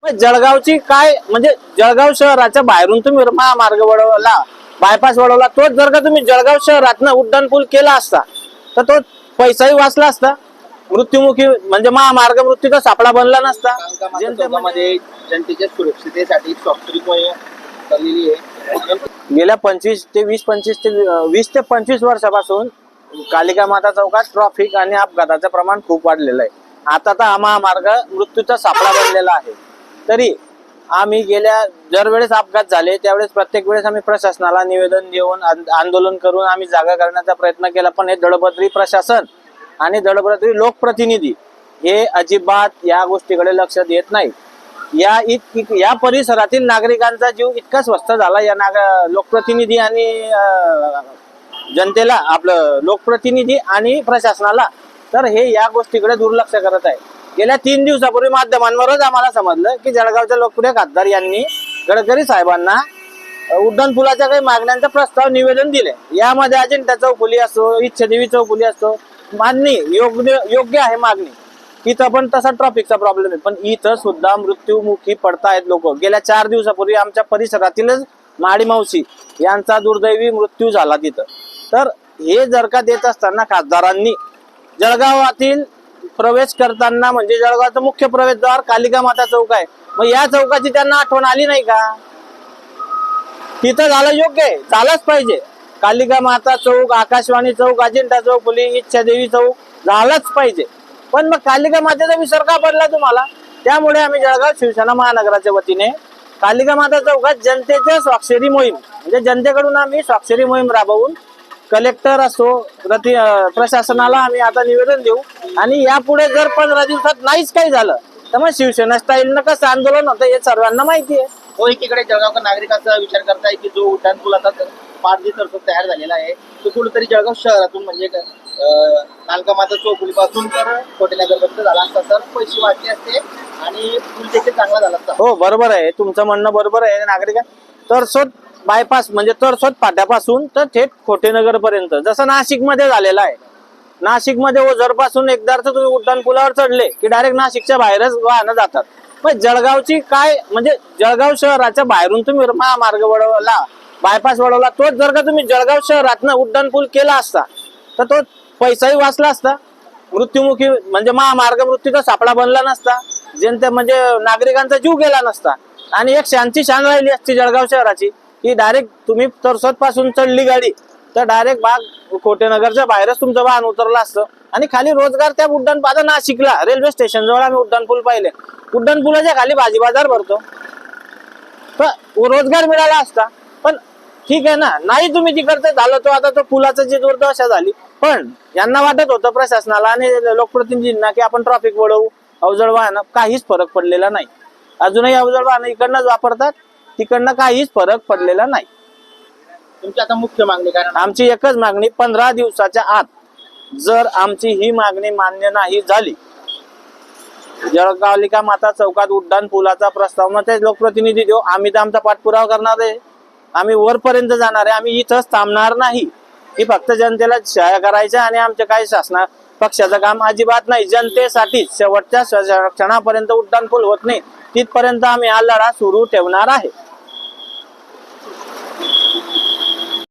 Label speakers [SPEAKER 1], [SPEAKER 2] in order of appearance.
[SPEAKER 1] जळगावची काय म्हणजे जळगाव शहराच्या बाहेरून तुम्ही महामार्ग वळवला, बायपास वळवला, तोच जर का तुम्ही जळगाव शहरातनं उड्डाणपूल केला असता तर तो पैसाही वाचला असता, मृत्युमुखी म्हणजे महामार्ग मृत्यूचा सापळा बनला नसता.
[SPEAKER 2] जनतेमध्ये जनतेच्या सुरक्षितेसाठी स्वाक्षरी चाललेली आहे.
[SPEAKER 1] गेल्या 20 ते 25 वर्षापासून कालिका माता चौकात ट्रॅफिक आणि अपघाताचं प्रमाण खूप वाढलेलं आहे. आता तर हा महामार्ग मृत्यूचा सापळा बनलेला आहे. तरी आम्ही गेल्या दरवेळेस अपघात झाले त्यावेळेस प्रत्येक वेळेस आम्ही प्रशासनाला निवेदन देऊन आंदोलन करून आम्ही जागा करण्याचा प्रयत्न केला, पण हे दळबद्री प्रशासन आणि दळबद्री लोकप्रतिनिधी हे अजिबात या गोष्टीकडे लक्ष देत नाही. या परिसरातील नागरिकांचा जीव इतका स्वस्त झाला या लोकप्रतिनिधी आणि जनतेला, आपलं लोकप्रतिनिधी आणि प्रशासनाला, तर हे या गोष्टीकडे दुर्लक्ष करत आहे. गेल्या 3 दिवसापूर्वी माध्यमांवरच आम्हाला समजलं की जळगावचे लोकप्रिय खासदार यांनी गडकरी साहेबांना उड्डाणपुलाच्या काही मागण्यांचा प्रस्ताव निवेदन दिले. यामध्ये अजिंठा चौफुली असो, इच्छादेवी चौफुली असो, मागणी योग्य आहे मागणी. इथं पण तसा ट्रॅफिकचा प्रॉब्लेम आहे, पण इथं सुद्धा मृत्युमुखी पडतायत लोक. गेल्या 4 दिवसापूर्वी आमच्या परिसरातीलच माडी मावशी यांचा दुर्दैवी मृत्यू झाला तिथं. तर हे जर का देत असताना खासदारांनी जळगावातील प्रवेश करताना, म्हणजे जळगावचं मुख्य प्रवेशद्वार कालिका माता चौक आहे, मग या चौकाची त्यांना आठवण आली नाही का? तिथं झालं योग्य आहे, झालंच पाहिजे. कालिका माता चौक, आकाशवाणी चौक, अजिंठा चौफुली, इच्छादेवी चौक झालंच पाहिजे. पण मग कालिका मातेचा विसर का पडला तुम्हाला? त्यामुळे आम्ही जळगाव शिवसेना महानगराच्या वतीने कालिका माता चौकात जनतेच्या स्वाक्षरी मोहीम, म्हणजे जनतेकडून आम्ही स्वाक्षरी मोहीम राबवून कलेक्टर असो, प्रशासनाला आम्ही आता निवेदन देऊ. आणि यापुढे जर 15 दिवसात नाहीच काही झालं तर मग शिवसेना स्टाईलनं कसं आंदोलन होतं हे सर्वांना माहिती आहे.
[SPEAKER 2] हो, एकीकडे जळगावकर नागरिकांचा विचार करताय की जो उड्डाणपूल आता पारदी तरतूद तयार झालेला आहे तो कुठेतरी जळगाव शहरातून म्हणजे कालिका माता चौफुली पासून तर कोटेनगरपर्यंत झाला असता तर पैसे वाटले असते आणि पूल देखील चांगला झाला असता.
[SPEAKER 1] हो, बरोबर आहे, तुमचं म्हणणं बरोबर आहे. नागरिक तरसोद बायपास म्हणजे तरसोद फाट्यापासून तर थेट खोटेनगर पर्यंत जसं नाशिक मध्ये झालेला आहे. नाशिक मध्ये ओझर पासून एकदा तुम्ही उड्डाणपुलावर चढले की डायरेक्ट नाशिकच्या बाहेरच वाहनं जातात. पण जळगावची काय म्हणजे जळगाव शहराच्या बाहेरून तुम्ही महामार्ग वळवला, बायपास वळवला, तोच जर का तुम्ही जळगाव शहरातनं उड्डाणपूल केला असता तर तो पैसाही वाचला असता, मृत्युमुखी म्हणजे महामार्ग मृत्यूचा सापळा बनला नसता, जनते म्हणजे नागरिकांचा जीव गेला नसता आणि एक शांती शान राहिली असती जळगाव शहराची. की डायरेक्ट तुम्ही तरसोद पासून चढली गाडी तर डायरेक्ट बाग कोटेनगरच्या बाहेरच तुमचं वाहन उतरलं असतं आणि खाली रोजगार त्या उड्डाणपूल, नाशिकला रेल्वे स्टेशन जवळ आम्ही उड्डाणपूल पाहिले, उड्डाणपुलाच्या खाली भाजी बाजार भरतो, तर रोजगार मिळाला असता. पण ठीक आहे ना, नाही तुम्ही तिकडचं झालं तो आता तो पुलाचं जी दुर्दशा झाली. पण यांना वाटत होतं प्रशासनाला आणि लोकप्रतिनिधींना की आपण ट्रॅफिक वळवू, अवजड वाहन, काहीच फरक पडलेला नाही. अजूनही अवजड वाहन इकडनंच वापरतात, तिकडनं काहीच फरक पडलेला नाही.
[SPEAKER 2] तुमची आता मुख्य मागणी काय?
[SPEAKER 1] आमची एकच मागणी, 15 दिवसाच्या आत जर आमची ही मागणी मान्य नाही झाली, कालिका माता चौकात उड्डाण पुलाचा प्रस्ताव मग ते लोकप्रतिनिधी देऊ, आम्ही तर आमचा पाठपुरावा करणार आहे, आम्ही वरपर्यंत जाणार आहे, आम्ही इथंच थांबणार नाही. ही फक्त जनतेला सहाय्य करायचं आणि आमच्या काही शासना पक्षाचं काम अजिबात नाही. जनतेसाठी शेवटच्या क्षणापर्यंत उड्डाणपूल होत नाही तिथपर्यंत आम्ही हा लढा सुरू ठेवणार आहे.